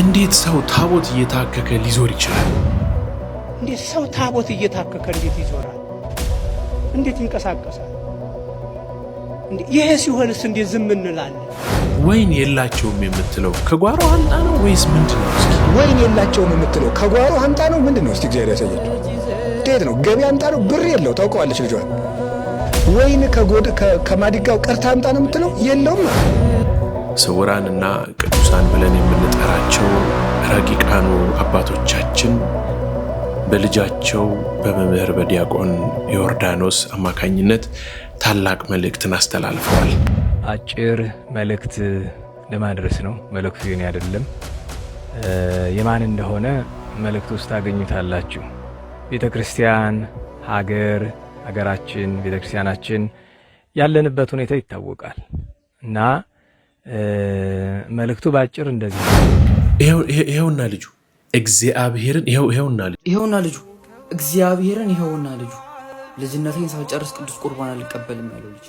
እንዴት ሰው ታቦት እየታከከ ሊዞር ይችላል? እንዴት ሰው ታቦት እየታከከ እንዴት ይዞራል? እንዴት ይንቀሳቀሳል? ይሄ ሲሆንስ እንዴት ዝም እንላለን? ወይን የላቸውም የምትለው ከጓሮ አምጣ ነው ወይስ ምንድነው? ወይን የላቸውም የምትለው ከጓሮ አምጣ ነው ምንድነው? እስቲ እግዚአብሔር ያሳያችሁ። እንዴት ነው ገበያ አምጣ ነው? ብር የለው ታውቀዋለች ልጇን። ወይን ከማዲጋው ቀርታ አምጣ ነው የምትለው? የለውም። ስውራንና ቅዱሳን ብለን የምንጠራቸው ረቂቃኑ አባቶቻችን በልጃቸው በመምህር በዲያቆን ዮርዳኖስ አማካኝነት ታላቅ መልእክትን አስተላልፈዋል። አጭር መልእክት ለማድረስ ነው። መልእክቱ የኔ አይደለም፣ የማን እንደሆነ መልእክቱ ውስጥ ታገኙታላችሁ። ቤተክርስቲያን፣ ሀገራችን፣ ቤተክርስቲያናችን ያለንበት ሁኔታ ይታወቃል እና መልእክቱ ባጭር እንደዚህ ነው። ይሄውና ልጁ እግዚአብሔርን ይሄውና ልጁ እግዚአብሔርን ይሄውና ልጁ ልጅነቴን ሳልጨርስ ቅዱስ ቁርባን አልቀበልም ያለው ልጅ።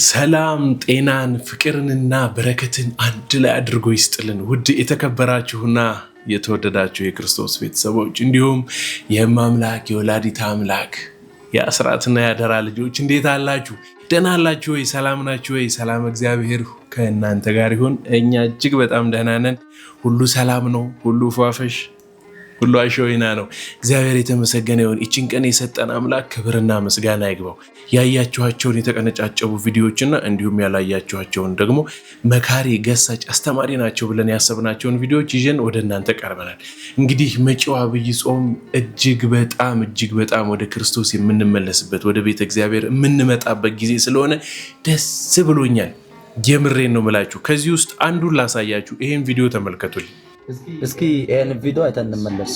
ሰላም ጤናን ፍቅርንና በረከትን አንድ ላይ አድርጎ ይስጥልን። ውድ የተከበራችሁና የተወደዳችሁ የክርስቶስ ቤተሰቦች እንዲሁም የማምላክ የወላዲተ አምላክ የአስራትና የአደራ ልጆች እንዴት አላችሁ? ደህና አላችሁ ወይ? ሰላም ናችሁ ወይ? ሰላም እግዚአብሔር ከእናንተ ጋር ይሁን። እኛ እጅግ በጣም ደህና ነን። ሁሉ ሰላም ነው። ሁሉ ፏፈሽ፣ ሁሉ አሸወይና ነው። እግዚአብሔር የተመሰገነ ይሁን። ይችን ቀን የሰጠን አምላክ ክብርና ምስጋና ይግባው። ያያችኋቸውን የተቀነጫጨቡ ቪዲዮዎችና እንዲሁም ያላያችኋቸውን ደግሞ መካሪ፣ ገሳጭ፣ አስተማሪ ናቸው ብለን ያሰብናቸውን ቪዲዮዎች ይዘን ወደ እናንተ ቀርበናል። እንግዲህ መጪው አብይ ጾም እጅግ በጣም ወደ ክርስቶስ የምንመለስበት ወደ ቤተ እግዚአብሔር የምንመጣበት ጊዜ ስለሆነ ደስ ብሎኛል። የምሬን ነው የምላችሁ። ከዚህ ውስጥ አንዱን ላሳያችሁ። ይሄን ቪዲዮ ተመልከቱልኝ እስኪ። ይሄን ቪዲዮ አይተን እንመለስ።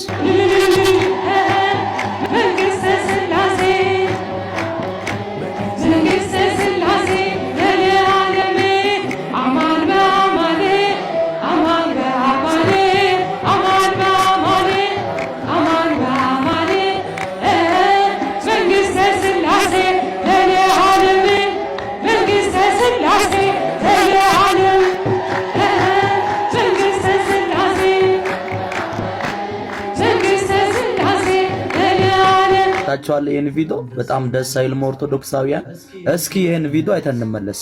ታቻለ ይሄን ቪዲዮ በጣም ደስ አይልም ኦርቶዶክሳውያን? እስኪ ይሄን ቪዲዮ አይተን እንመለስ።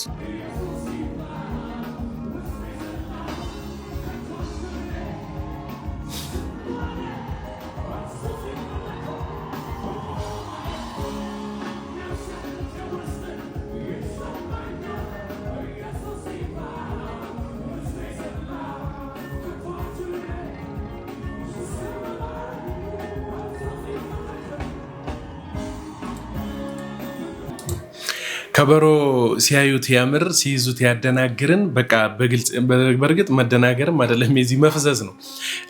ከበሮ ሲያዩት ያምር ሲይዙት ያደናግርን። በቃ በግልጽ በእርግጥ መደናገርም አይደለም የዚህ መፍዘዝ ነው።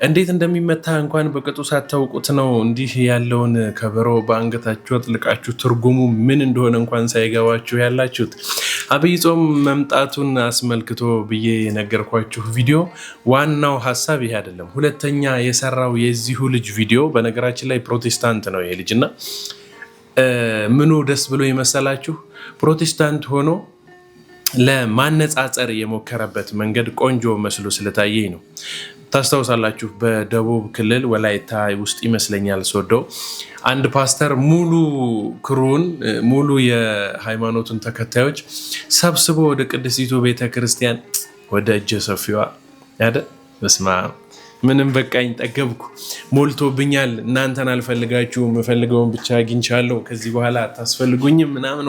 እንዴት እንደሚመታ እንኳን በቅጡ ሳታውቁት ነው እንዲህ ያለውን ከበሮ በአንገታችሁ አጥልቃችሁ ትርጉሙ ምን እንደሆነ እንኳን ሳይገባችሁ ያላችሁት። አብይ ጾም መምጣቱን አስመልክቶ ብዬ የነገርኳችሁ ቪዲዮ ዋናው ሀሳብ ይሄ አይደለም። ሁለተኛ የሰራው የዚሁ ልጅ ቪዲዮ በነገራችን ላይ ፕሮቴስታንት ነው ይሄ ልጅና ምኑ ደስ ብሎ የመሰላችሁ ፕሮቴስታንት ሆኖ ለማነጻጸር የሞከረበት መንገድ ቆንጆ መስሎ ስለታየኝ ነው። ታስታውሳላችሁ በደቡብ ክልል ወላይታ ውስጥ ይመስለኛል ሶዶ አንድ ፓስተር ሙሉ ክሩን ሙሉ የሃይማኖቱን ተከታዮች ሰብስቦ ወደ ቅድስቲቱ ቤተክርስቲያን ወደ እጀ ሰፊዋ ያደ በስማ ምንም በቃኝ ጠገብኩ ሞልቶብኛል እናንተን አልፈልጋችሁም የምፈልገውን ብቻ አግኝቻለሁ ከዚህ በኋላ አታስፈልጉኝም ምናምን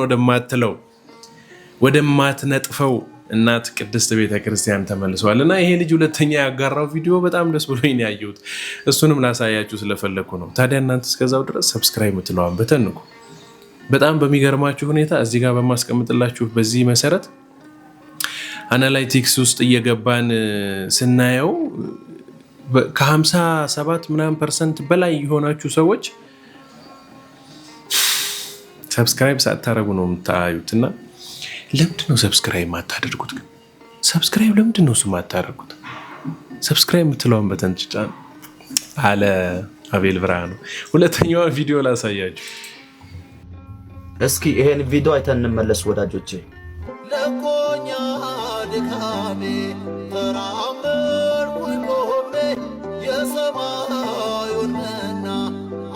ወደማትነጥፈው እናት ቅድስት ቤተክርስቲያን ተመልሷል። እና ይሄ ልጅ ሁለተኛ ያጋራው ቪዲዮ በጣም ደስ ብሎኝ ነው ያየሁት። እሱንም ላሳያችሁ ስለፈለኩ ነው። ታዲያ እናንተ እስከዛው ድረስ ሰብስክራይብ ምትለዋን በተንኩ። በጣም በሚገርማችሁ ሁኔታ እዚህ ጋር በማስቀምጥላችሁ በዚህ መሰረት አናላይቲክስ ውስጥ እየገባን ስናየው ከ57% በላይ የሆናችሁ ሰዎች ሰብስክራይብ ሳታረጉ ነው የምታዩትና ለምንድነው ሰብስክራይብ ማታደርጉት? ግን ሰብስክራይብ ለምንድነው ማታደርጉት? ሰብስክራይብ የምትለውን በተን ጫን አለ አቤል ብርሃኑ። ሁለተኛውን ቪዲዮ ላሳያችሁ። እስኪ ይሄን ቪዲዮ አይተን እንመለስ ወዳጆቼ። ለቆኛ ድካሜ ተራመድኩኝ ቆሜ የሰማዩን መና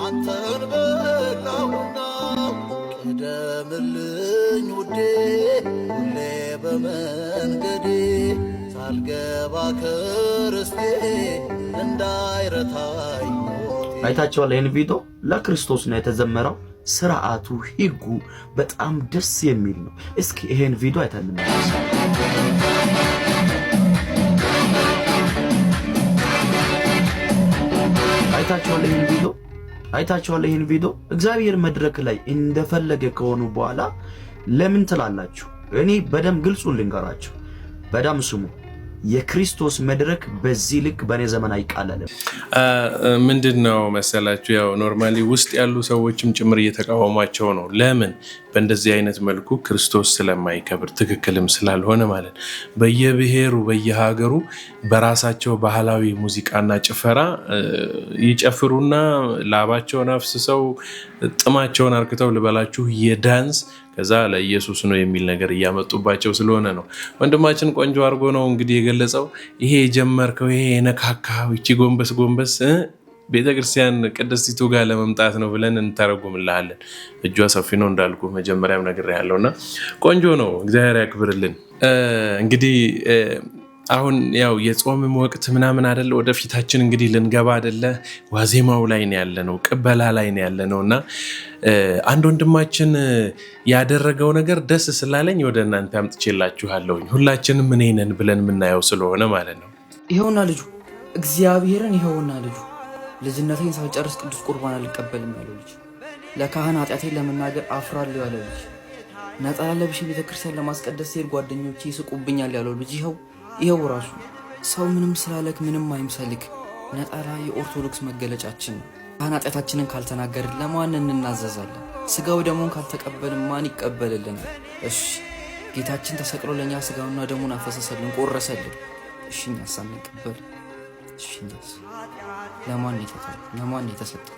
አንተን በላሁና ቅደምልኝ ውዴ ሁሌ በመንገዴ ሳልገባ ክርስቴ እንዳይረታኝ። አይታችኋል ይሄን ቪዲዮ? ለክርስቶስ ነው የተዘመረው። ስርዓቱ ህጉ በጣም ደስ የሚል ነው። እስኪ ይሄን ቪዲዮ አይተን እንመለስ። አይታችኋል ይሄን ቪዲዮ? እግዚአብሔር መድረክ ላይ እንደፈለገ ከሆኑ በኋላ ለምን ትላላችሁ? እኔ በደም ግልጹን ልንገራችሁ፣ በደም ስሙ። የክርስቶስ መድረክ በዚህ ልክ በኔ ዘመን አይቃለልም። ምንድነው መሰላችሁ? ያው ኖርማሊ ውስጥ ያሉ ሰዎችም ጭምር እየተቃወሟቸው ነው። ለምን? በእንደዚህ አይነት መልኩ ክርስቶስ ስለማይከብር ትክክልም ስላልሆነ ማለት በየብሔሩ በየሀገሩ በራሳቸው ባህላዊ ሙዚቃና ጭፈራ ይጨፍሩና ላባቸውን አፍስሰው ጥማቸውን አርክተው ልበላችሁ የዳንስ ከዛ ለኢየሱስ ነው የሚል ነገር እያመጡባቸው ስለሆነ ነው። ወንድማችን ቆንጆ አድርጎ ነው እንግዲህ የገለጸው። ይሄ የጀመርከው ይሄ የነካካው እቺ ጎንበስ ቤተክርስቲያን ቅድስቲቱ ጋር ለመምጣት ነው ብለን እንተረጉምልሃለን። እጇ ሰፊ ነው እንዳልኩ መጀመሪያም ነግሬሃለሁና ቆንጆ ነው። እግዚአብሔር ያክብርልን። እንግዲህ አሁን ያው የጾምም ወቅት ምናምን አይደለ፣ ወደፊታችን እንግዲህ ልንገባ አይደለ፣ ዋዜማው ላይ ነው ያለነው፣ ቅበላ ላይ ነው ያለነውና አንድ ወንድማችን ያደረገው ነገር ደስ ስላለኝ ወደ እናንተ አምጥቼላችኋለሁኝ። ሁላችንም ምን ነን ብለን የምናየው ስለሆነ ማለት ነው። ይኸውና ልጁ እግዚአብሔርን ይኸውና ልጁ ልጅነቴን ሳልጨርስ ቅዱስ ቁርባን አልቀበልም ያለው ልጅ፣ ለካህን ኃጢአቴን ለመናገር አፍራለሁ ያለው ልጅ፣ ነጠላ ለብሼ ቤተክርስቲያን ለማስቀደስ ሲሄድ ጓደኞቼ ይስቁብኛል ያለው ልጅ ይኸው ራሱ። ሰው ምንም ስላለክ ምንም አይምሰልክ። ነጠላ የኦርቶዶክስ መገለጫችን። ካህን ኃጢአታችንን ካልተናገርን ለማን እንናዘዛለን? ስጋው ደሙን ካልተቀበልን ማን ይቀበልልናል? እሺ ጌታችን ተሰቅሎ ለኛ ስጋውና ደሙን አፈሰሰልን፣ ቆረሰልን። እሺ እኛስ አንቀበል? እሺ እኛስ ለማን የተሰጠው?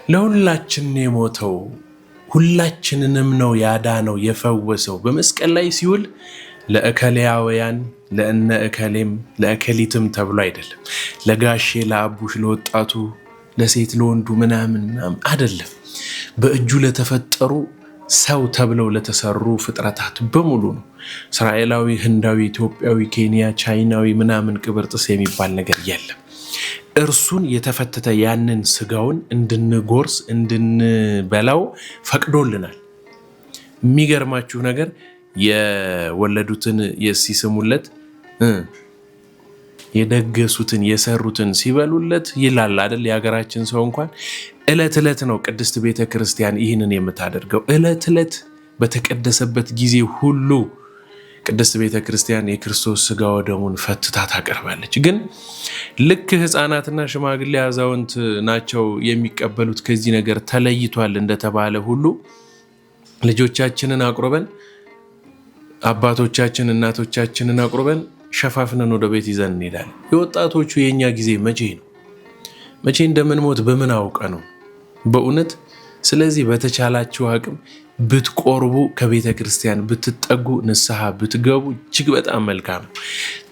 ለሁላችን የሞተው ሁላችንንም ነው ያዳነው የፈወሰው። በመስቀል ላይ ሲውል ለእከሌያውያን ለእነ እከሌም ለእከሊትም ተብሎ አይደለም። ለጋሼ ለአቡሽ ለወጣቱ ለሴት ለወንዱ ምናምን አይደለም። በእጁ ለተፈጠሩ ሰው ተብለው ለተሰሩ ፍጥረታት በሙሉ ነው። እስራኤላዊ፣ ህንዳዊ፣ ኢትዮጵያዊ፣ ኬንያ፣ ቻይናዊ ምናምን ቅብርጥስ የሚባል ነገር የለም። እርሱን የተፈተተ ያንን ስጋውን እንድንጎርስ እንድንበላው ፈቅዶልናል። የሚገርማችሁ ነገር የወለዱትን ሲስሙለት የደገሱትን የሰሩትን ሲበሉለት ይላል አይደል? የሀገራችን ሰው እንኳን እለት እለት ነው ቅድስት ቤተክርስቲያን ይህንን የምታደርገው። እለት እለት በተቀደሰበት ጊዜ ሁሉ ቅድስት ቤተክርስቲያን የክርስቶስ ስጋ ወደሙን ፈትታ ታቀርባለች። ግን ልክ ህፃናትና ሽማግሌ አዛውንት ናቸው የሚቀበሉት ከዚህ ነገር ተለይቷል እንደተባለ ሁሉ ልጆቻችንን አቅርበን አባቶቻችን እናቶቻችንን አቅርበን ሸፋፍነን ወደ ቤት ይዘን እንሄዳለን። የወጣቶቹ የኛ ጊዜ መቼ ነው? መቼ እንደምንሞት በምን አውቀ ነው በእውነት? ስለዚህ በተቻላችሁ አቅም ብትቆርቡ፣ ከቤተ ክርስቲያን ብትጠጉ፣ ንስሐ ብትገቡ እጅግ በጣም መልካም ነው።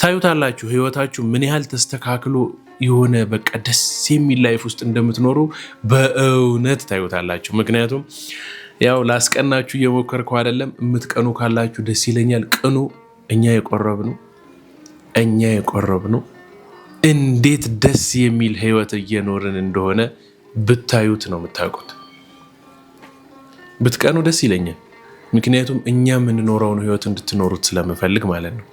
ታዩታላችሁ ህይወታችሁ ምን ያህል ተስተካክሎ የሆነ በቃ ደስ የሚል ላይፍ ውስጥ እንደምትኖሩ በእውነት ታዩታላችሁ። ምክንያቱም ያው ላስቀናችሁ እየሞከርኩ አይደለም። የምትቀኑ ካላችሁ ደስ ይለኛል። ቅኑ። እኛ የቆረብነው እንዴት ደስ የሚል ህይወት እየኖርን እንደሆነ ብታዩት ነው የምታውቁት። ብትቀኑ ደስ ይለኛል። ምክንያቱም እኛ የምንኖረውን ህይወት እንድትኖሩት ስለምፈልግ ማለት ነው።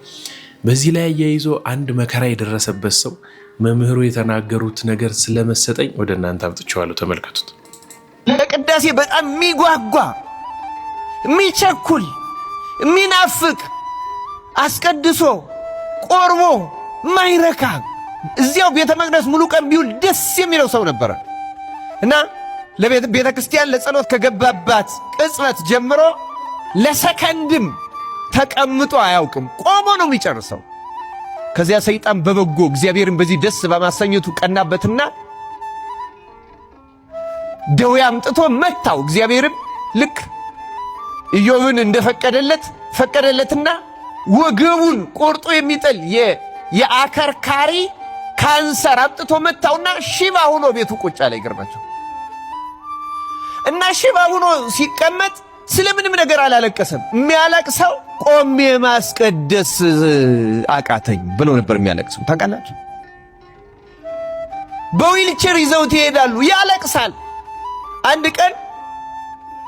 በዚህ ላይ አያይዞ አንድ መከራ የደረሰበት ሰው መምህሩ የተናገሩት ነገር ስለመሰጠኝ ወደ እናንተ አምጥቼዋለሁ። ተመልከቱት። ለቅዳሴ በጣም የሚጓጓ የሚቸኩል የሚናፍቅ አስቀድሶ ቆርቦ ማይረካ እዚያው ቤተ መቅደስ ሙሉ ቀን ቢውል ደስ የሚለው ሰው ነበረ እና ለቤተ ክርስቲያን ለጸሎት ከገባባት ቅጽበት ጀምሮ ለሰከንድም ተቀምጦ አያውቅም። ቆሞ ነው የሚጨርሰው። ከዚያ ሰይጣን በበጎ እግዚአብሔርን በዚህ ደስ በማሰኘቱ ቀናበትና ደዌ አምጥቶ መታው። እግዚአብሔርም ልክ ኢዮብን እንደፈቀደለት ፈቀደለትና ወገቡን ቆርጦ የሚጥል የአከርካሪ ካንሰር አምጥቶ መታውና ሽባ ሆኖ ቤቱ ቁጭ አለ። ይገርማቸው እና ሽባ ሆኖ ሲቀመጥ ስለምንም ነገር አላለቀሰም። የሚያለቅሰው ቆሜ ማስቀደስ አቃተኝ ብሎ ነበር የሚያለቅሰው። ታውቃላችሁ? በዊልቸር ይዘውት ይሄዳሉ፣ ያለቅሳል። አንድ ቀን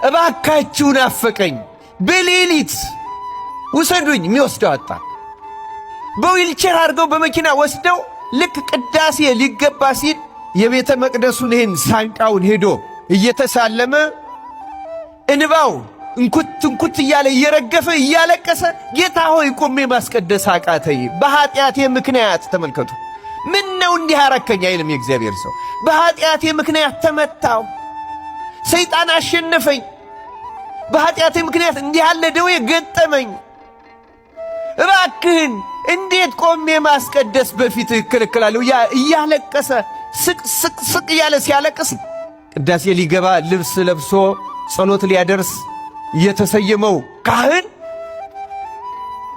እባካችሁ ናፈቀኝ፣ በሌሊት ውሰዱኝ፣ የሚወስደው አጣ። በዊልቸር አድርገው በመኪና ወስደው ልክ ቅዳሴ ሊገባ ሲል የቤተ መቅደሱን ይህን ሳንቃውን ሄዶ እየተሳለመ እንባው እንኩት እያለ እየረገፈ እያለቀሰ ጌታ ሆይ ቆሜ ማስቀደስ አቃተኝ በኃጢአቴ ምክንያት። ተመልከቱ፣ ምን ነው እንዲህ አረከኝ አይልም የእግዚአብሔር ሰው። በኃጢአቴ ምክንያት ተመታው፣ ሰይጣን አሸነፈኝ፣ በኃጢአቴ ምክንያት እንዲህ ያለ ደዌ ገጠመኝ፣ እባክህን እንዴት ቆሜ ማስቀደስ በፊትህ እከለከላለሁ እያለቀሰ ስቅ እያለ ሲያለቅስ ቅዳሴ ሊገባ ልብስ ለብሶ ጸሎት ሊያደርስ የተሰየመው ካህን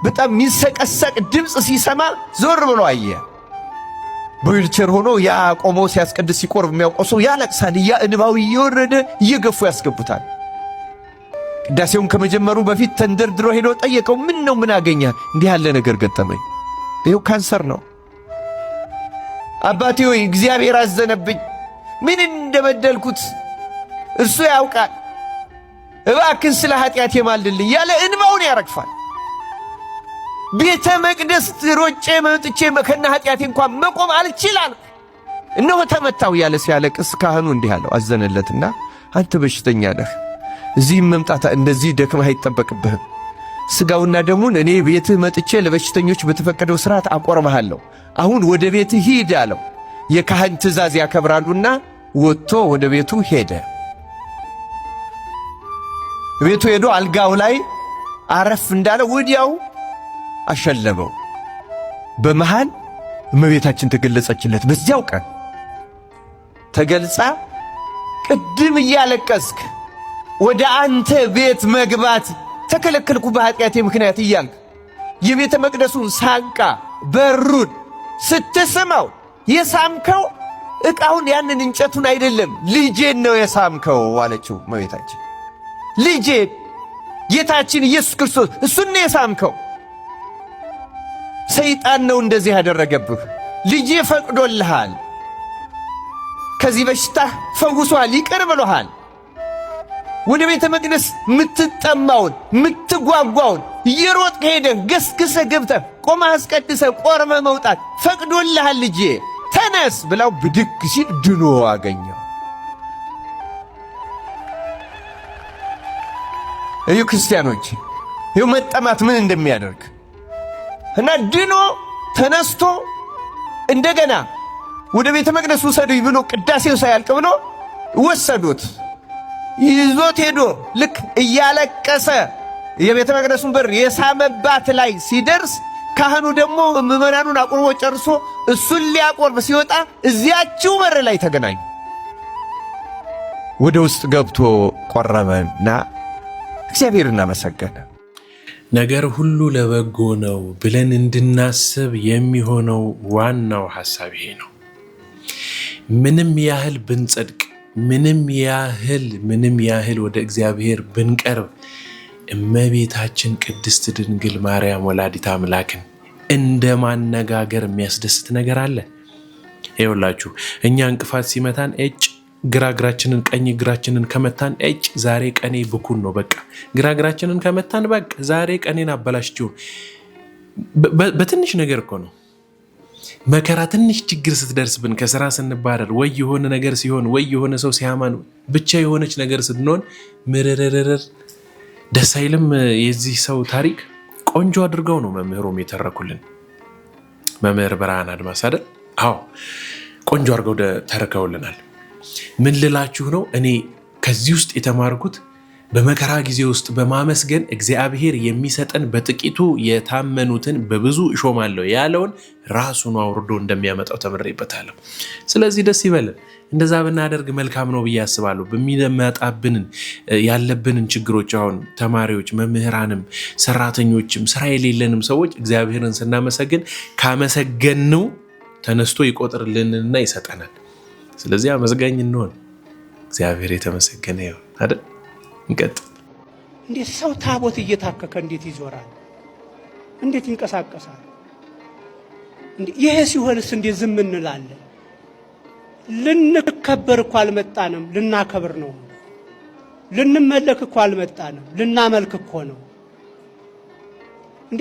በጣም የሚሰቀሰቅ ድምፅ ሲሰማ ዞር ብሎ አየ። በዊልቸር ሆኖ ያ ቆሞ ሲያስቀድስ ሲቆርብ የሚያውቀው ሰው ያለቅሳል። ያ እንባው እየወረደ እየገፉ ያስገቡታል። ቅዳሴውን ከመጀመሩ በፊት ተንደርድሮ ሄዶ ጠየቀው፣ ምን ነው ምን አገኘ? እንዲህ ያለ ነገር ገጠመኝ፣ ይኸው ካንሰር ነው። አባቴ ሆይ እግዚአብሔር አዘነብኝ፣ ምን እንደበደልኩት እርሱ ያውቃል፣ እባክን ስለ ኃጢአት የማልድልኝ ያለ እንባውን ያረግፋል። ቤተ መቅደስ ሮጬ መጥቼ ከነ ኃጢአቴ እንኳን መቆም አልችላል፣ እነሆ ተመታው ያለ ሲያለቅስ ካህኑ እንዲህ አለው፣ አዘነለትና አንተ በሽተኛ ነህ፣ እዚህም መምጣት እንደዚህ ደክመህ አይጠበቅብህም። ሥጋውና ደሙን እኔ ቤትህ መጥቼ ለበሽተኞች በተፈቀደው ሥርዓት አቆርብሃለሁ፣ አሁን ወደ ቤትህ ሂድ አለው። የካህን ትእዛዝ ያከብራሉና ወጥቶ ወደ ቤቱ ሄደ። ቤቱ ሄዶ አልጋው ላይ አረፍ እንዳለ ወዲያው አሸለበው። በመሃል እመቤታችን ተገለጸችለት። በዚያው ቀን ተገልጻ ቅድም እያለቀስክ ወደ አንተ ቤት መግባት ተከለከልኩ በኃጢአቴ ምክንያት እያልክ የቤተ መቅደሱን ሳንቃ በሩን ስትስመው የሳምከው ዕቃውን ያንን እንጨቱን አይደለም ልጄን ነው የሳምከው አለችው እመቤታችን። ልጄን ጌታችን ኢየሱስ ክርስቶስ እሱን ነው የሳምከው። ሰይጣን ነው እንደዚህ ያደረገብህ። ልጄ ፈቅዶልሃል፣ ከዚህ በሽታ ፈውሷል፣ ይቅር ብሎሃል። ወደ ቤተ መቅደስ ምትጠማውን ምትጓጓውን እየሮጥክ ሄደህ ገስግሰህ ገብተህ ቆመህ አስቀድሰህ ቆርመህ መውጣት ፈቅዶልሃል ልጄ ተነስ ብላው ብድግ ሲል ድኖ አገኘው። እዩ ክርስቲያኖች፣ ይኸው መጠማት ምን እንደሚያደርግ እና ድኖ ተነስቶ እንደገና ወደ ቤተ መቅደስ ውሰዱኝ ብሎ ቅዳሴው ሳያልቅ ብሎ ወሰዱት። ይዞት ሄዶ ልክ እያለቀሰ የቤተ መቅደሱን በር የሳመባት ላይ ሲደርስ ካህኑ ደግሞ ምዕመናኑን አቁርቦ ጨርሶ እሱን ሊያቆርብ ሲወጣ እዚያችው በር ላይ ተገናኙ። ወደ ውስጥ ገብቶ ቆረበና እግዚአብሔር እናመሰገነ። ነገር ሁሉ ለበጎ ነው ብለን እንድናስብ የሚሆነው ዋናው ሐሳብ ይሄ ነው። ምንም ያህል ብንጸድቅ፣ ምንም ያህል ወደ እግዚአብሔር ብንቀርብ እመቤታችን ቅድስት ድንግል ማርያም ወላዲተ አምላክን እንደ ማነጋገር የሚያስደስት ነገር አለ? ይኸውላችሁ እኛ እንቅፋት ሲመታን ግራ እግራችንን ቀኝ እግራችንን ከመታን ዛሬ ቀኔ ብኩን ነው፣ በቃ ግራ እግራችንን ከመታን በቃ ዛሬ ቀኔን አበላሽችው። በትንሽ ነገር እኮ ነው። መከራ ትንሽ ችግር ስትደርስብን፣ ከስራ ስንባረር፣ ወይ የሆነ ነገር ሲሆን፣ ወይ የሆነ ሰው ሲያማን፣ ብቻ የሆነች ነገር ስትኖን ምርርርር ደስ አይልም። የዚህ ሰው ታሪክ ቆንጆ አድርገው ነው መምህሩም የተረኩልን። መምህር ብርሃን አድማስ አይደል? አዎ ቆንጆ አድርገው ተርከውልናል። ምን ልላችሁ ነው፣ እኔ ከዚህ ውስጥ የተማርኩት በመከራ ጊዜ ውስጥ በማመስገን እግዚአብሔር የሚሰጠን በጥቂቱ የታመኑትን በብዙ እሾማለሁ ያለውን ራሱን አውርዶ እንደሚያመጣው ተምሬበታለሁ። ስለዚህ ደስ ይበለን። እንደዛ ብናደርግ መልካም ነው ብዬ አስባለሁ። በሚመጣብንን ያለብንን ችግሮች አሁን ተማሪዎች፣ መምህራንም፣ ሰራተኞችም ስራ የሌለንም ሰዎች እግዚአብሔርን ስናመሰግን ካመሰገንነው ተነስቶ ይቆጥርልንና ይሰጠናል። ስለዚህ አመስጋኝ እንሆን። እግዚአብሔር የተመሰገነ ይሁን አይደል? እንቀጥል። እንዴት ሰው ታቦት እየታከከ እንዴት ይዞራል? እንዴት ይንቀሳቀሳል? ይሄ ሲሆንስ እንዴት ዝም እንላለን? ልንከበር እኮ አልመጣንም፣ ልናከብር ነው። ልንመለክ እኮ አልመጣንም፣ ልናመልክ እኮ ነው።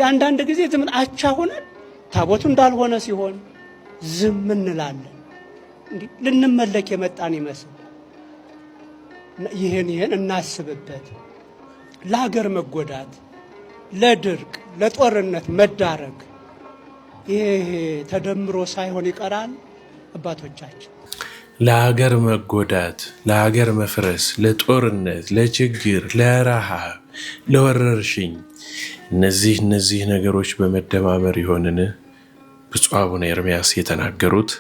አንዳንድ ጊዜ ዝም አቻ ሆነን ታቦቱ እንዳልሆነ ሲሆን ዝም እንላለን። ልንመለክ የመጣን ይመስል ይሄን እናስብበት። ለሀገር መጎዳት፣ ለድርቅ፣ ለጦርነት መዳረግ ይሄ ተደምሮ ሳይሆን ይቀራል። አባቶቻችን ለሀገር መጎዳት፣ ለሀገር መፍረስ፣ ለጦርነት፣ ለችግር፣ ለረሃብ፣ ለወረርሽኝ እነዚህ ነገሮች በመደማመር ይሆንን? ብፁዕ አቡነ ኤርምያስ የተናገሩት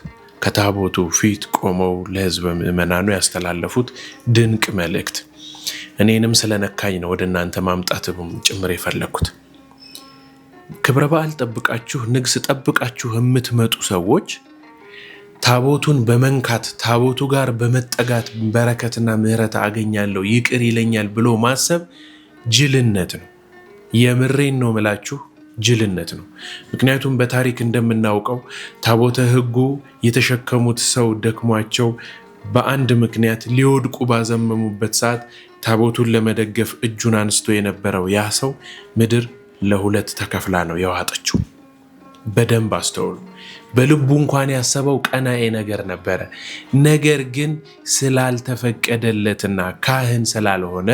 ከታቦቱ ፊት ቆመው ለሕዝበ ምእመናኑ ያስተላለፉት ድንቅ መልእክት እኔንም ስለነካኝ ነው ወደ እናንተ ማምጣትም ጭምር የፈለኩት። ክብረ በዓል ጠብቃችሁ፣ ንግስ ጠብቃችሁ የምትመጡ ሰዎች ታቦቱን በመንካት ታቦቱ ጋር በመጠጋት በረከትና ምሕረት አገኛለሁ ይቅር ይለኛል ብሎ ማሰብ ጅልነት ነው። የምሬን ነው ምላችሁ፣ ጅልነት ነው። ምክንያቱም በታሪክ እንደምናውቀው ታቦተ ሕጉ የተሸከሙት ሰው ደክሟቸው በአንድ ምክንያት ሊወድቁ ባዘመሙበት ሰዓት ታቦቱን ለመደገፍ እጁን አንስቶ የነበረው ያ ሰው ምድር ለሁለት ተከፍላ ነው የዋጠችው። በደንብ አስተውሉ። በልቡ እንኳን ያሰበው ቀናኤ ነገር ነበረ። ነገር ግን ስላልተፈቀደለትና ካህን ስላልሆነ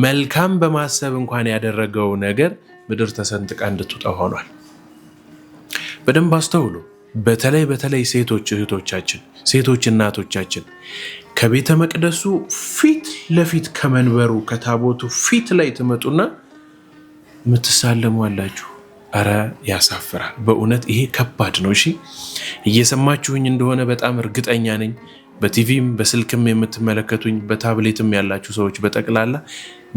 መልካም በማሰብ እንኳን ያደረገው ነገር ምድር ተሰንጥቃ እንድትወጣ ሆኗል። በደንብ አስተውሉ። በተለይ ሴቶች እህቶቻችን፣ ሴቶች እናቶቻችን ከቤተ መቅደሱ ፊት ለፊት ከመንበሩ ከታቦቱ ፊት ላይ ትመጡና ምትሳለሙ አላችሁ። አረ ያሳፍራል። በእውነት ይሄ ከባድ ነው። እሺ እየሰማችሁኝ እንደሆነ በጣም እርግጠኛ ነኝ። በቲቪም በስልክም የምትመለከቱኝ በታብሌትም ያላችሁ ሰዎች በጠቅላላ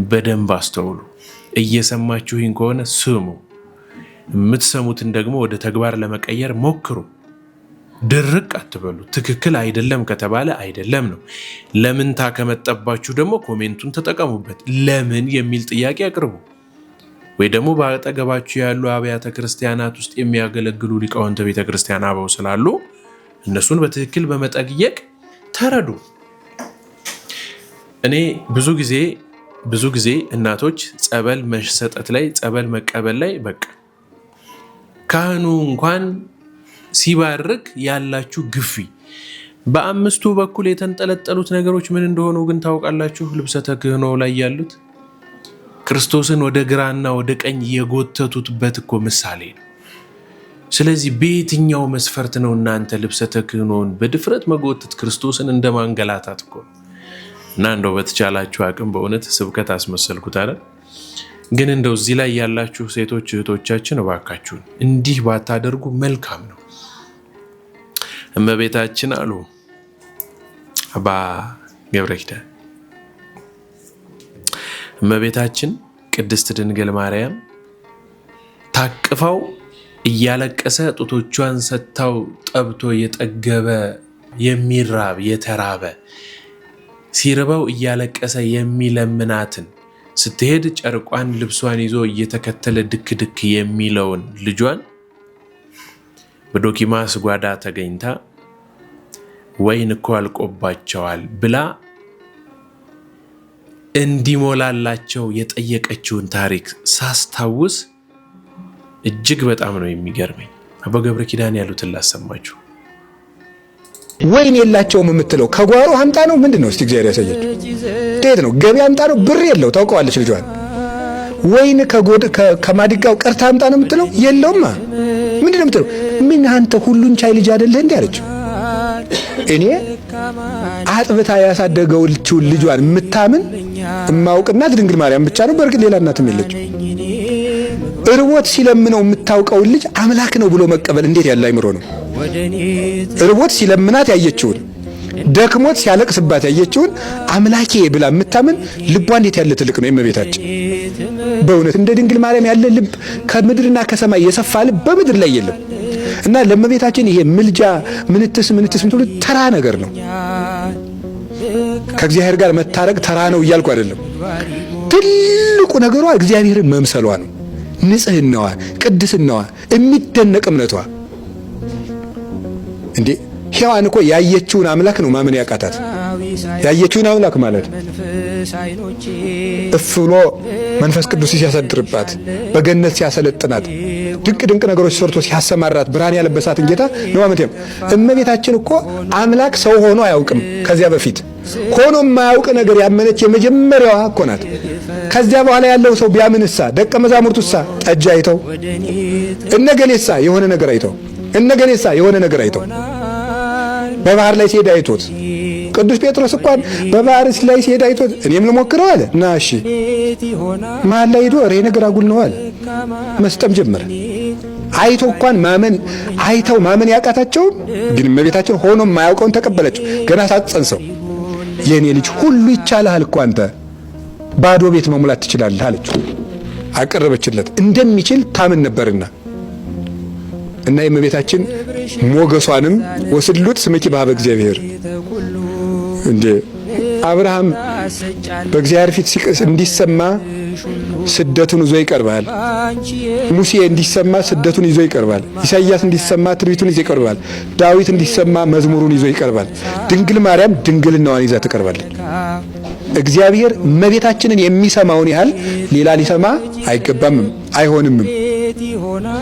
በደንብ አስተውሉ። እየሰማችሁኝ ከሆነ ስሙ። የምትሰሙትን ደግሞ ወደ ተግባር ለመቀየር ሞክሩ። ድርቅ አትበሉ። ትክክል አይደለም ከተባለ አይደለም ነው። ለምንታ ከመጠባችሁ ደግሞ ኮሜንቱን ተጠቀሙበት። ለምን የሚል ጥያቄ አቅርቡ። ወይ ደግሞ በአጠገባችሁ ያሉ አብያተ ክርስቲያናት ውስጥ የሚያገለግሉ ሊቃውንተ ቤተ ክርስቲያን አበው ስላሉ እነሱን በትክክል በመጠየቅ ተረዱ። እኔ ብዙ ጊዜ እናቶች ጸበል መሰጠት ላይ፣ ጸበል መቀበል ላይ በቃ ካህኑ እንኳን ሲባርክ ያላችሁ ግፊ፣ በአምስቱ በኩል የተንጠለጠሉት ነገሮች ምን እንደሆኑ ግን ታውቃላችሁ? ልብሰ ተክህኖ ላይ ያሉት ክርስቶስን ወደ ግራና ወደ ቀኝ የጎተቱበት እኮ ምሳሌ ነው። ስለዚህ በየትኛው መስፈርት ነው እናንተ ልብሰ ተክህኖን በድፍረት መጎተት? ክርስቶስን እንደ ማንገላታት እኮ ነው። እና እንደው በተቻላችሁ አቅም በእውነት ስብከት አስመሰልኩት አይደል? ግን እንደው እዚህ ላይ ያላችሁ ሴቶች እህቶቻችን እባካችሁን እንዲህ ባታደርጉ መልካም ነው። እመቤታችን አሉ አባ ገብረ ኪዳን፣ እመቤታችን ቅድስት ድንግል ማርያም ታቅፋው እያለቀሰ ጡቶቿን ሰጥታው ጠብቶ የጠገበ የሚራብ የተራበ ሲርበው እያለቀሰ የሚለምናትን ስትሄድ ጨርቋን ልብሷን ይዞ እየተከተለ ድክ ድክ የሚለውን ልጇን በዶኪማስ ጓዳ ተገኝታ ወይን እኮ አልቆባቸዋል ብላ እንዲሞላላቸው የጠየቀችውን ታሪክ ሳስታውስ እጅግ በጣም ነው የሚገርመኝ። አባ ገብረ ኪዳን ያሉትን ላሰማችሁ። ወይን የላቸውም የምትለው ከጓሮ አምጣ ነው ምንድን ነው? እስቲ እግዚአብሔር ያሳያችሁ። እንዴት ነው? ገቢ አምጣ ነው? ብር የለው ታውቀዋለች ልጇን። ወይን ከማዲጋው ቀርታ አምጣ ነው የምትለው? የለውማ። ምንድን ነው የምትለው? ምን አንተ ሁሉን ቻይ ልጅ አይደለህ እንዴ አለችው። እኔ አጥብታ ያሳደገችውን ልጇን የምታምን እማውቅናት ድንግል ማርያም ብቻ ነው። በእርግጥ ሌላ እናትም የለችም። እርቦት ሲለምነው የምታውቀውን ልጅ አምላክ ነው ብሎ መቀበል እንዴት ያለ አይምሮ ነው! እርቦት ሲለምናት ያየችውን፣ ደክሞት ሲያለቅስባት ያየችውን አምላኬ ብላ የምታምን ልቧ እንዴት ያለ ትልቅ ነው! የእመቤታችን በእውነት እንደ ድንግል ማርያም ያለ ልብ ከምድርና ከሰማይ የሰፋ ልብ በምድር ላይ የለም። እና ለእመቤታችን ይሄ ምልጃ ምንትስ ምትሉ ተራ ነገር ነው። ከእግዚአብሔር ጋር መታረቅ ተራ ነው እያልኩ አይደለም። ትልቁ ነገሯ እግዚአብሔርን መምሰሏ ነው። ንጽህናዋ፣ ቅድስናዋ፣ የሚደነቅ እምነቷ። እንዴ ሔዋን እኮ ያየችውን አምላክ ነው ማመን ያቃታት። ያየችውን አምላክ ማለት እፍ ብሎ መንፈስ ቅዱስ ሲያሳድርባት፣ በገነት ሲያሰለጥናት፣ ድንቅ ድንቅ ነገሮች ሰርቶ ሲያሰማራት፣ ብርሃን ያለበሳትን ጌታ ነው ማለት ነው። እመቤታችን እኮ አምላክ ሰው ሆኖ አያውቅም። ከዚያ በፊት ሆኖ የማያውቅ ነገር ያመነች የመጀመሪያዋ እኮ ናት። ከዚያ በኋላ ያለው ሰው ቢያምንሳ፣ ደቀ መዛሙርቱሳ ጠጅ አይተው፣ እነገሌሳ የሆነ ነገር አይተው፣ እነገሌሳ የሆነ ነገር አይተው በባህር ላይ ሲሄድ አይቶት፣ ቅዱስ ጴጥሮስ እንኳን በባህር ላይ ሲሄድ አይቶት እኔም ልሞክረው አለ እና እሺ መሀል ላይ ሄዶ ሬ ነገር አጉል ነው አለ። መስጠም ጀመረ። አይቶ እንኳን ማመን አይተው ማመን ያቃታቸውን ግን እመቤታችን ሆኖ የማያውቀውን ተቀበለችው። ገና ሳትጸንሰው የኔ ልጅ ሁሉ ይቻልሃል እኮ አንተ ባዶ ቤት መሙላት ትችላለህ አለችው። አቀረበችለት እንደሚችል ታምን ነበርና እና የእመቤታችን ሞገሷንም ወስሉት ስምኪ በኀበ እግዚአብሔር። እንዴ አብርሃም በእግዚአብሔር ፊት እንዲሰማ ስደቱን ይዞ ይቀርባል። ሙሴ እንዲሰማ ስደቱን ይዞ ይቀርባል። ኢሳይያስ እንዲሰማ ትንቢቱን ይዞ ይቀርባል። ዳዊት እንዲሰማ መዝሙሩን ይዞ ይቀርባል። ድንግል ማርያም ድንግልናዋን ይዛ ትቀርባለች። እግዚአብሔር እመቤታችንን የሚሰማውን ያህል ሌላ ሊሰማ አይገባምም አይሆንምም።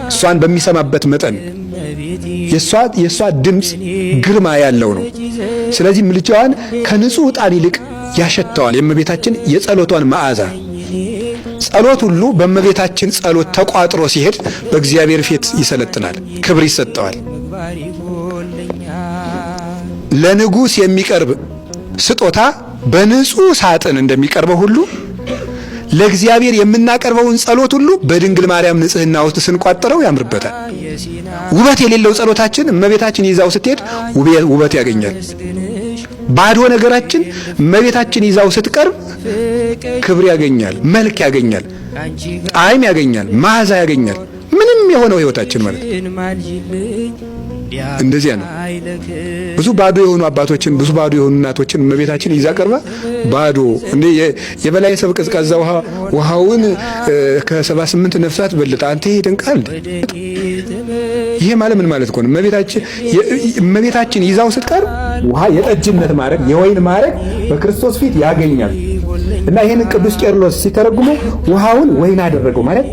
እሷን በሚሰማበት መጠን የእሷ ድምፅ ግርማ ያለው ነው። ስለዚህ ምልጃዋን ከንጹህ ዕጣን ይልቅ ያሸተዋል። የእመቤታችን የጸሎቷን መዓዛ ጸሎት ሁሉ በእመቤታችን ጸሎት ተቋጥሮ ሲሄድ በእግዚአብሔር ፊት ይሰለጥናል፣ ክብር ይሰጠዋል። ለንጉሥ የሚቀርብ ስጦታ በንጹህ ሳጥን እንደሚቀርበው ሁሉ ለእግዚአብሔር የምናቀርበውን ጸሎት ሁሉ በድንግል ማርያም ንጽህና ውስጥ ስንቋጥረው ያምርበታል። ውበት የሌለው ጸሎታችን እመቤታችን ይዛው ስትሄድ ውበት ያገኛል። ባዶ ነገራችን እመቤታችን ይዛው ስትቀርብ ክብር ያገኛል፣ መልክ ያገኛል፣ ጣዕም ያገኛል፣ መዓዛ ያገኛል። ምንም የሆነው ህይወታችን ማለት እንደዚያ ነው። ብዙ ባዶ የሆኑ አባቶችን፣ ብዙ ባዶ የሆኑ እናቶችን እመቤታችን ይዛ ቀርባ ባዶ እንዴ የበላይ ሰብ ቀዝቃዛ ውሃውን ከ78 ነፍሳት በልጣ አንተ ይደንቃል። ይሄ ማለት ምን ማለት ነው? እመቤታችን ይዛው ስትቀርብ ውሃ የጠጅነት ማረግ፣ የወይን ማረግ በክርስቶስ ፊት ያገኛል። እና ይሄን ቅዱስ ቄርሎስ ሲተረጉሙ ውሃውን ወይን አደረገው ማለት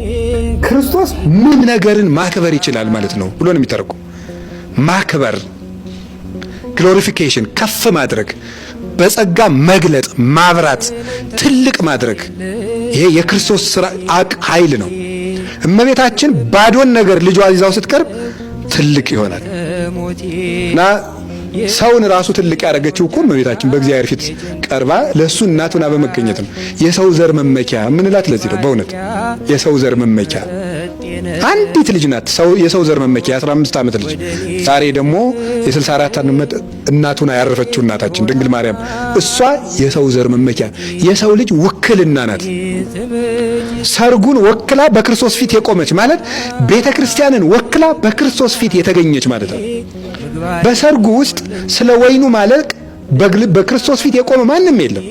ክርስቶስ ምን ነገርን ማክበር ይችላል ማለት ነው ብሎ ነው የሚተረጉም። ማክበር፣ ግሎሪፊኬሽን፣ ከፍ ማድረግ፣ በጸጋ መግለጥ፣ ማብራት፣ ትልቅ ማድረግ፣ ይሄ የክርስቶስ ስራ ኃይል ነው። እመቤታችን ባዶን ነገር ልጇ ይዛው ስትቀርብ ትልቅ ይሆናል። እና ሰውን ራሱ ትልቅ ያደረገችው እኮ እመቤታችን በእግዚአብሔር ፊት ቀርባ ለሱ እናቱና በመገኘት ነው። የሰው ዘር መመኪያ ምንላት ለዚህ ነው። በእውነት የሰው ዘር መመኪያ አንዲት ልጅ ናት። የሰው ዘር መመኪያ 15 ዓመት ልጅ። ዛሬ ደግሞ የ64 ዓመት እናቱና ያረፈችው እናታችን ድንግል ማርያም እሷ የሰው ዘር መመኪያ የሰው ልጅ ውክልና ናት። ሰርጉን ወክላ በክርስቶስ ፊት የቆመች ማለት ቤተክርስቲያንን ወክላ በክርስቶስ ፊት የተገኘች ማለት ነው። በሰርጉ ውስጥ ስለ ወይኑ ማለቅ በክርስቶስ ፊት የቆመ ማንም የለም።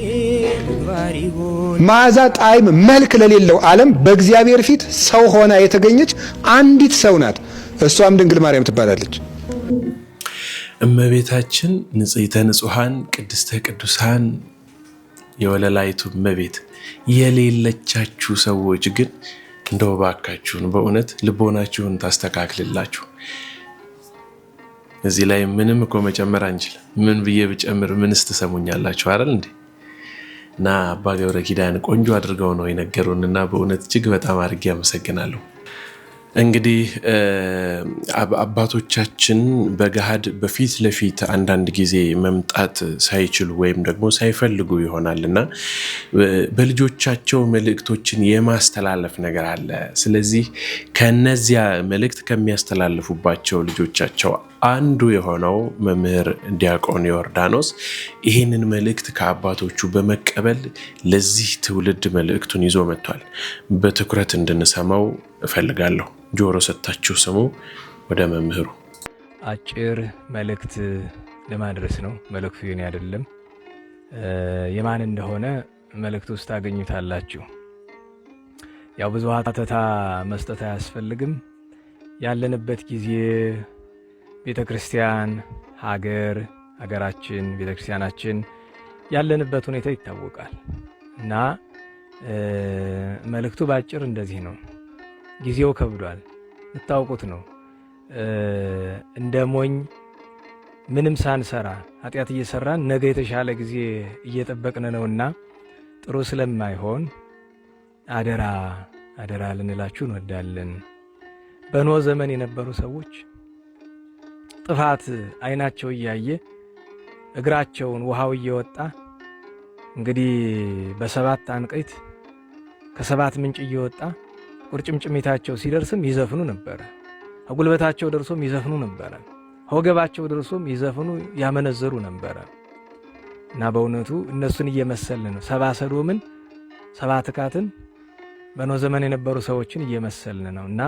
መዓዛ፣ ጣዕም፣ መልክ ለሌለው ዓለም በእግዚአብሔር ፊት ሰው ሆና የተገኘች አንዲት ሰው ናት። እሷም ድንግል ማርያም ትባላለች። እመቤታችን ንጽሕተ ንጹሐን ቅድስተ ቅዱሳን የወለላይቱ እመቤት የሌለቻችሁ ሰዎች ግን እንደው ባካችሁን በእውነት ልቦናችሁን ታስተካክልላችሁ። እዚህ ላይ ምንም እኮ መጨመር አንችልም። ምን ብዬ ብጨምር ምንስ ትሰሙኛላችሁ አይደል እንዴ? እና አባ ገብረ ኪዳን ቆንጆ አድርገው ነው የነገሩንና በእውነት እጅግ በጣም አድርጌ አመሰግናለሁ። እንግዲህ አባቶቻችን በገሃድ በፊት ለፊት አንዳንድ ጊዜ መምጣት ሳይችሉ ወይም ደግሞ ሳይፈልጉ ይሆናልና በልጆቻቸው መልእክቶችን የማስተላለፍ ነገር አለ። ስለዚህ ከነዚያ መልእክት ከሚያስተላልፉባቸው ልጆቻቸው አንዱ የሆነው መምህር ዲያቆን ዮርዳኖስ ይህንን መልእክት ከአባቶቹ በመቀበል ለዚህ ትውልድ መልእክቱን ይዞ መጥቷል። በትኩረት እንድንሰማው እፈልጋለሁ። ጆሮ ሰጥታችሁ ስሙ። ወደ መምህሩ አጭር መልእክት ለማድረስ ነው። መልእክቱ የኔ አይደለም፣ የማን እንደሆነ መልእክቱ ውስጥ ታገኙታላችሁ። ያው ብዙ ሀተታ መስጠት አያስፈልግም። ያለንበት ጊዜ ቤተ ክርስቲያን፣ ሀገራችን፣ ቤተ ክርስቲያናችን ያለንበት ሁኔታ ይታወቃል እና መልእክቱ ባጭር እንደዚህ ነው። ጊዜው ከብዷል፣ የምታውቁት ነው። እንደ ሞኝ ምንም ሳንሰራ ኃጢአት እየሰራን ነገ የተሻለ ጊዜ እየጠበቅን ነውና ጥሩ ስለማይሆን አደራ ልንላችሁ እንወዳለን። በኖህ ዘመን የነበሩ ሰዎች ጥፋት አይናቸው እያየ እግራቸውን ውሃው እየወጣ እንግዲህ በሰባት አንቀይት ከሰባት ምንጭ እየወጣ ቁርጭምጭሚታቸው ሲደርስም ይዘፍኑ ነበረ። አጉልበታቸው ደርሶም ይዘፍኑ ነበረ። ወገባቸው ደርሶም ይዘፍኑ ያመነዘሩ ነበረ እና በእውነቱ እነሱን እየመሰልን ነው። ሰባ ሰዶምን ሰባ ትካትን በኖህ ዘመን የነበሩ ሰዎችን እየመሰልን ነው እና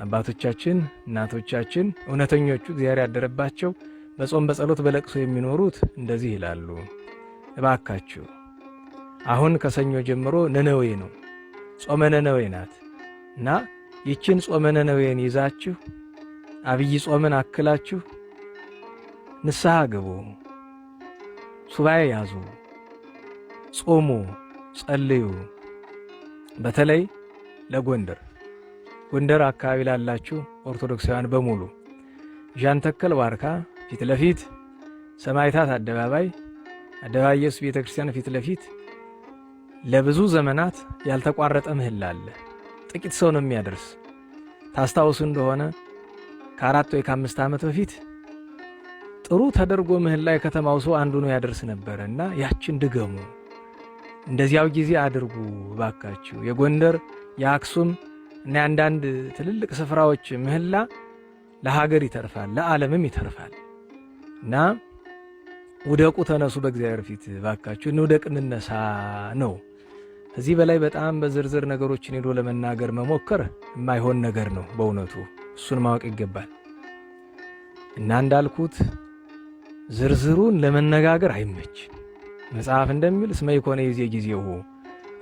አባቶቻችን እናቶቻችን እውነተኞቹ እግዚአብሔር ያደረባቸው በጾም በጸሎት በለቅሶ የሚኖሩት እንደዚህ ይላሉ። እባካችሁ አሁን ከሰኞ ጀምሮ ነነዌ ነው፣ ጾመ ነነዌ ናት እና ይችን ጾመ ነነዌን ይዛችሁ አብይ ጾምን አክላችሁ ንስሐ ግቡ፣ ሱባኤ ያዙ፣ ጾሙ፣ ጸልዩ። በተለይ ጎንደር አካባቢ ላላችሁ ኦርቶዶክሳውያን በሙሉ ዣንተከል ዋርካ ፊት ለፊት ሰማዕታት አደባባይ ኢየሱስ ቤተክርስቲያን ፊት ለፊት ለብዙ ዘመናት ያልተቋረጠ ምህላ አለ። ጥቂት ሰው ነው የሚያደርስ። ታስታውሱ እንደሆነ ከ4 ወይ ከ5 ዓመት በፊት ጥሩ ተደርጎ ምህላ የከተማው ሰው አንዱ ነው ያደርስ ነበርና ያችን ድገሙ። እንደዚያው ጊዜ አድርጉ ባካችሁ። የጎንደር የአክሱም እና አንዳንድ ትልልቅ ስፍራዎች ምህላ ለሀገር ይተርፋል፣ ለዓለምም ይተርፋል እና ውደቁ፣ ተነሱ፣ በእግዚአብሔር ፊት ባካችሁ እንውደቅ፣ እንነሳ ነው። ከዚህ በላይ በጣም በዝርዝር ነገሮችን ሄዶ ለመናገር መሞከር የማይሆን ነገር ነው በእውነቱ። እሱን ማወቅ ይገባል እና እንዳልኩት ዝርዝሩን ለመነጋገር አይመች። መጽሐፍ እንደሚል እስመ ይኮነ ይዜ ጊዜው፣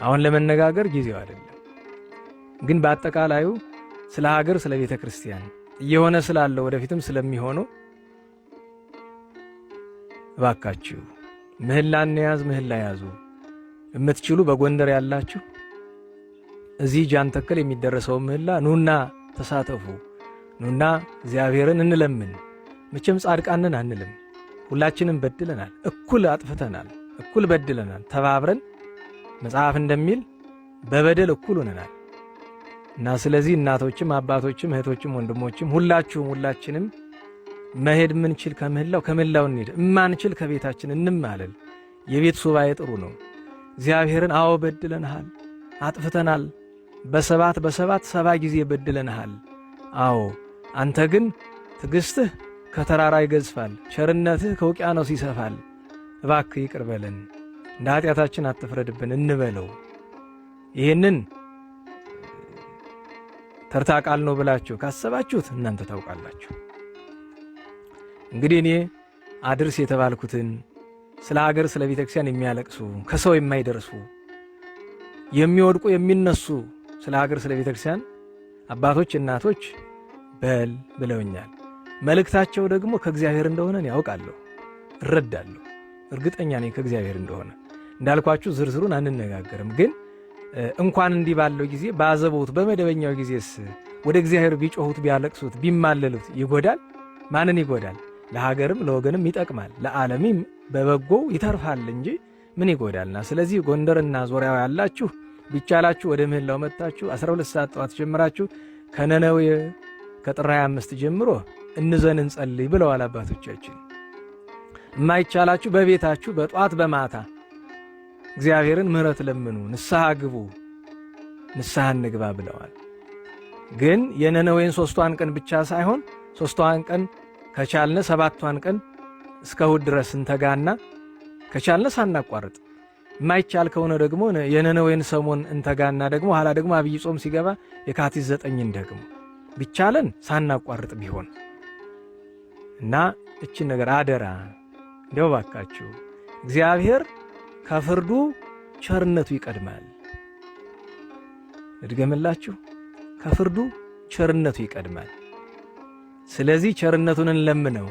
አሁን ለመነጋገር ጊዜው አይደለም። ግን በአጠቃላዩ ስለ ሀገር፣ ስለ ቤተ ክርስቲያን እየሆነ ስላለው ወደፊትም ስለሚሆነው እባካችሁ ምህላን ያዝ፣ ምህላ ያዙ። የምትችሉ በጎንደር ያላችሁ እዚህ ጃንተከል የሚደረሰው ምህላ ኑና ተሳተፉ። ኑና እግዚአብሔርን እንለምን። መቼም ጻድቃንን አንልም። ሁላችንም በድለናል፣ እኩል አጥፍተናል፣ እኩል በድለናል። ተባብረን መጽሐፍ እንደሚል በበደል እኩል ሆነናል እና ስለዚህ እናቶችም አባቶችም እህቶችም ወንድሞችም ሁላችንም መሄድ ምንችል ከምህላው እንሄድ፣ እማንችል ከቤታችን እንማለል። የቤት ሱባኤ ጥሩ ነው። እግዚአብሔርን አዎ በድለናል፣ አጥፍተናል፣ በሰባት 70 ጊዜ በድለናል። አዎ አንተ ግን ትዕግሥትህ ከተራራ ይገዝፋል፣ ቸርነትህ ከውቅያኖስ ይሰፋል። እባክህ ይቅር በለን፣ እንደ ኃጢአታችን አትፍረድብን እንበለው። ይህንን ተርታ ቃል ነው ብላችሁ ካሰባችሁት እናንተ ታውቃላችሁ። እንግዲህ እኔ አድርስ የተባልኩትን ስለ ሀገር፣ ስለ ቤተ ክርስቲያን የሚያለቅሱ ከሰው የማይደርሱ የሚወድቁ የሚነሱ ስለ ሀገር፣ ስለ ቤተ ክርስቲያን አባቶች እናቶች በል ብለውኛል። መልእክታቸው ደግሞ ከእግዚአብሔር እንደሆነ ያውቃለሁ፣ እረዳለሁ፣ እርግጠኛ ነኝ ከእግዚአብሔር እንደሆነ። እንዳልኳችሁ ዝርዝሩን አንነጋገርም። ግን እንኳን እንዲህ ባለው ጊዜ ባዘቦት በመደበኛው ጊዜስ ወደ እግዚአብሔር ቢጮሁት ቢያለቅሱት ቢማለሉት ይጎዳል? ማንን ይጎዳል? ለሀገርም ለወገንም ይጠቅማል፣ ለዓለምም በበጎ ይተርፋል እንጂ ምን ይጎዳልና። ስለዚህ ጎንደርና ዙሪያው ያላችሁ ቢቻላችሁ ወደ ምህላው መጣችሁ 12 ሰዓት ጠዋት ጀምራችሁ ከነነዌ ከጥር 25 ጀምሮ እንዘን እንጸልይ ብለዋል አባቶቻችን። የማይቻላችሁ በቤታችሁ በጧት በማታ እግዚአብሔርን ምህረት ለምኑ፣ ንስሐ ግቡ፣ ንስሐ እንግባ ብለዋል። ግን የነነዌን 3ቷን ቀን ብቻ ሳይሆን 3ቷን ቀን ከቻልነ 7ቷን ቀን እስከ እሑድ ድረስ እንተጋና ከቻልነ ሳናቋርጥ የማይቻል ከሆነ ደግሞ የነነዌን ሰሞን እንተጋና ደግሞ ኋላ ደግሞ አብይ ጾም ሲገባ የካቲት 9ን ደግሞ ቢቻለን ሳናቋርጥ ቢሆን እና እችን ነገር አደራ እንደው ባካችሁ እግዚአብሔር ከፍርዱ ቸርነቱ ይቀድማል። እድገምላችሁ ከፍርዱ ቸርነቱ ይቀድማል። ስለዚህ ቸርነቱን እንለምነው።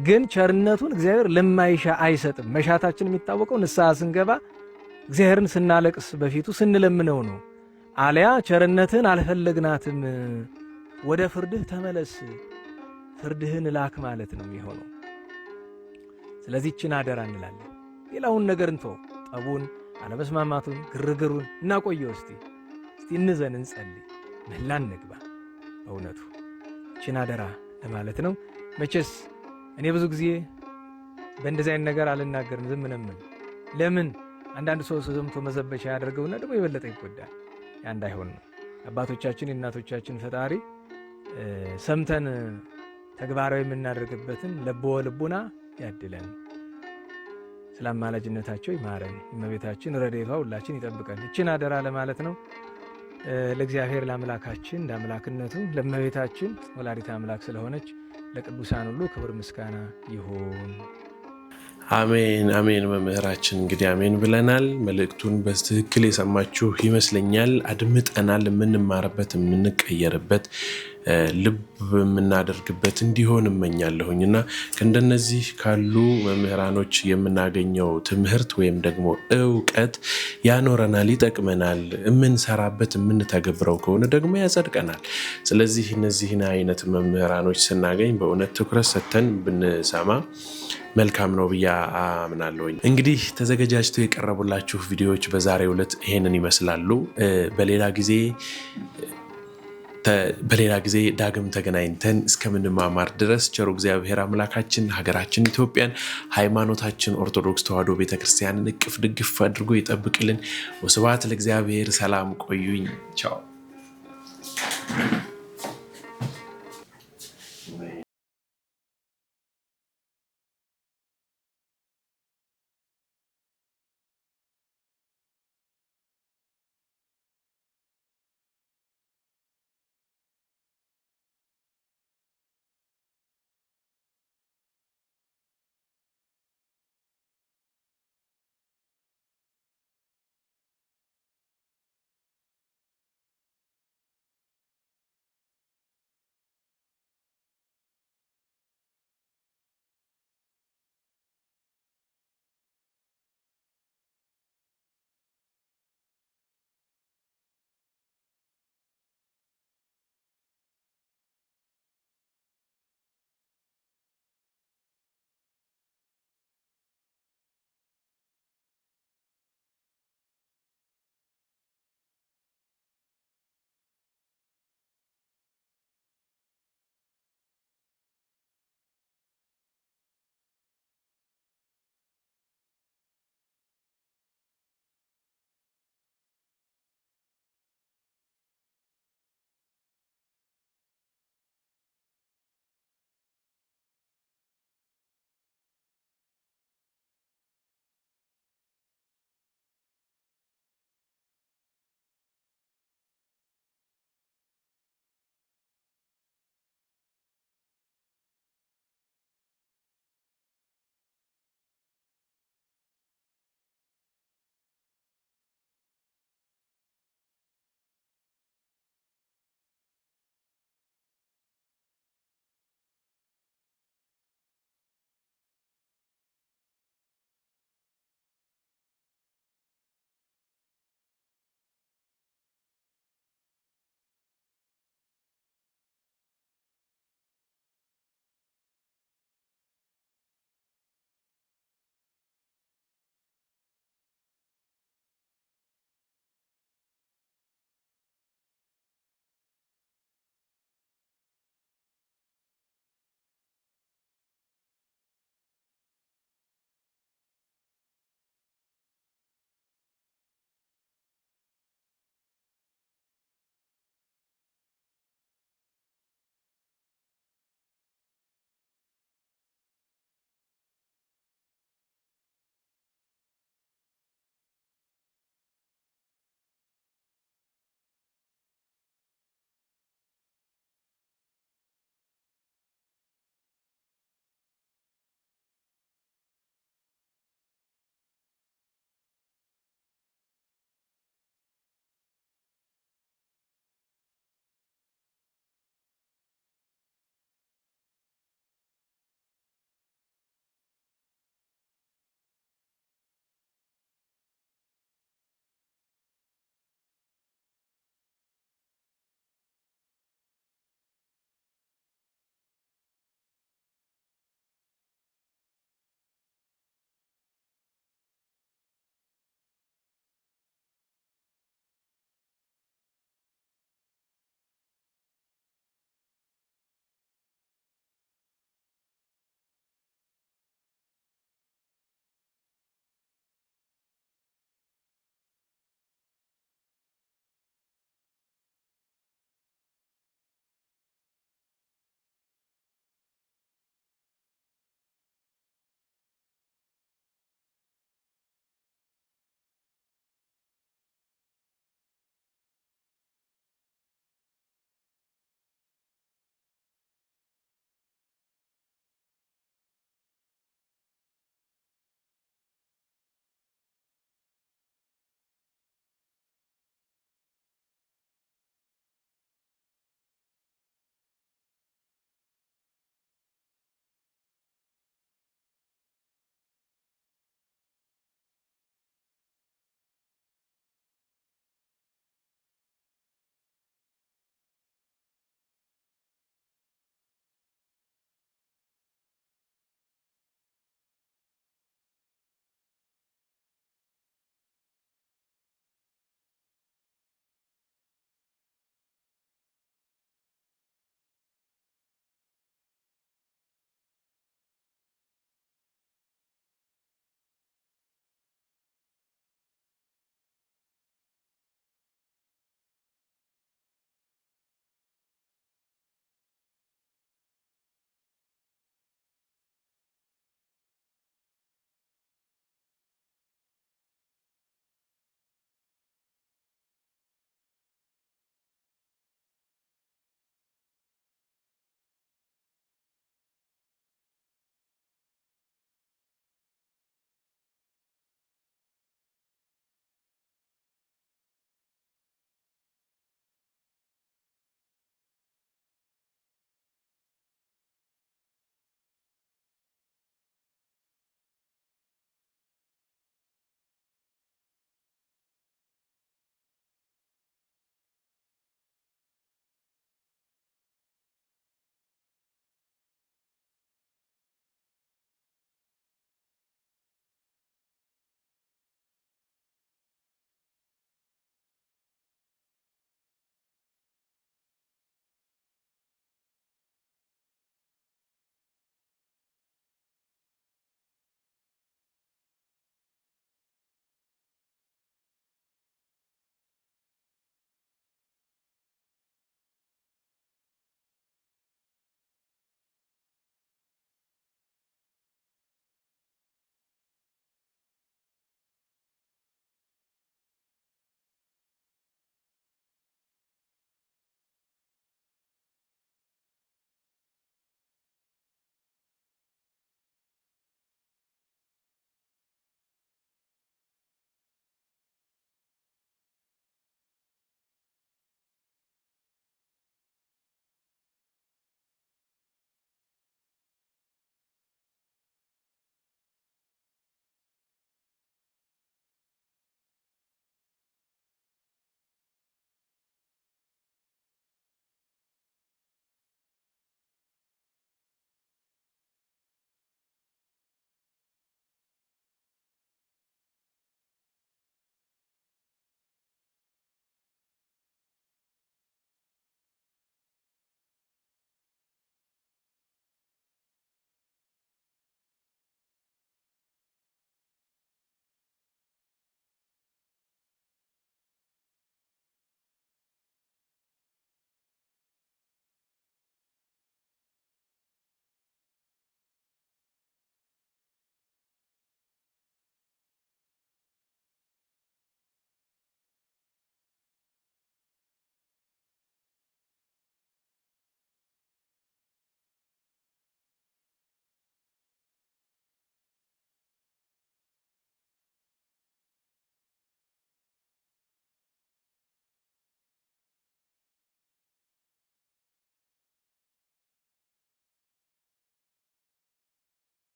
ግን ቸርነቱን እግዚአብሔር ለማይሻ አይሰጥም። መሻታችን የሚታወቀው ንስሐ ስንገባ እግዚአብሔርን ስናለቅስ በፊቱ ስንለምነው ነው። አለያ ቸርነትን አልፈለግናትም፣ ወደ ፍርድህ ተመለስ፣ ፍርድህን ላክ ማለት ነው የሚሆነው። ስለዚህ እችን አደራ እንላለን። ሌላውን ነገር እንቶ ጠቡን፣ አለመስማማቱን፣ ግርግሩን እናቆየው። እስቲ እንዘን፣ እንጸልይ፣ ምህላ እንግባ። በእውነቱ እችን አደራ ለማለት ነው። መቼስ እኔ ብዙ ጊዜ በእንደዚህ አይነት ነገር አልናገርም፣ ዝም ነምን። ለምን አንዳንድ ሰው ሰምቶ መዘበቻ ያደርገውና ደግሞ የበለጠ ይጎዳል። ያ እንዳይሆን ነው። አባቶቻችን የእናቶቻችን ፈጣሪ ሰምተን ተግባራዊ የምናደርግበትን ለበወ ልቡና ያድለን። ስለ አማላጅነታቸው ይማረን። እመቤታችን ረድኤቷ ሁላችን ይጠብቀን። እችን አደራ ለማለት ነው። ለእግዚአብሔር ለአምላካችን እንደ አምላክነቱ ለእመቤታችን ወላዲተ አምላክ ስለሆነች ለቅዱሳን ሁሉ ክብር ምስጋና ይሁን። አሜን አሜን። መምህራችን እንግዲህ አሜን ብለናል። መልእክቱን በትክክል የሰማችሁ ይመስለኛል። አድምጠናል። የምንማርበት የምንቀየርበት ልብ የምናደርግበት እንዲሆን እመኛለሁኝ እና ከእንደነዚህ ካሉ መምህራኖች የምናገኘው ትምህርት ወይም ደግሞ እውቀት ያኖረናል፣ ይጠቅመናል። የምንሰራበት የምንተገብረው ከሆነ ደግሞ ያጸድቀናል። ስለዚህ እነዚህን አይነት መምህራኖች ስናገኝ በእውነት ትኩረት ሰጥተን ብንሰማ መልካም ነው ብዬ አምናለሁኝ። እንግዲህ ተዘጋጅተው የቀረቡላችሁ ቪዲዮዎች በዛሬው ዕለት ይሄንን ይመስላሉ። በሌላ ጊዜ ዳግም ተገናኝተን እስከምንማማር ድረስ ቸሩ እግዚአብሔር አምላካችን ሀገራችን ኢትዮጵያን፣ ሃይማኖታችን ኦርቶዶክስ ተዋሕዶ ቤተክርስቲያንን እቅፍ ድግፍ አድርጎ ይጠብቅልን። ወስብሐት ለእግዚአብሔር። ሰላም ቆዩኝ። ቻው።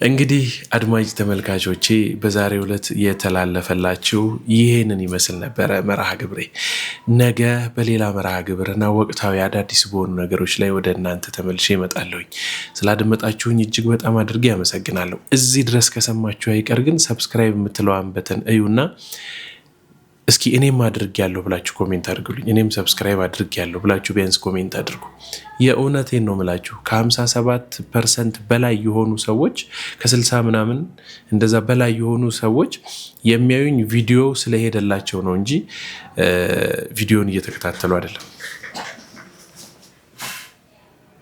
እንግዲህ አድማጭ ተመልካቾቼ በዛሬው ዕለት የተላለፈላችሁ ይሄንን ይመስል ነበረ መርሃ ግብሬ። ነገ በሌላ መርሃ ግብርና ወቅታዊ አዳዲስ በሆኑ ነገሮች ላይ ወደ እናንተ ተመልሼ እመጣለሁኝ። ስላደመጣችሁኝ እጅግ በጣም አድርጌ አመሰግናለሁ። እዚህ ድረስ ከሰማችሁ አይቀር ግን ሰብስክራይብ የምትለዋን በተን እዩና እስኪ እኔም አድርጌያለሁ ብላችሁ ኮሜንት አድርጉልኝ። እኔም ሰብስክራይብ አድርጌያለሁ ብላችሁ ቢያንስ ኮሜንት አድርጉ። የእውነቴን ነው የምላችሁ ከ57% በላይ የሆኑ ሰዎች ከ60 ምናምን እንደዛ በላይ የሆኑ ሰዎች የሚያዩኝ ቪዲዮ ስለሄደላቸው ነው እንጂ ቪዲዮን እየተከታተሉ አይደለም።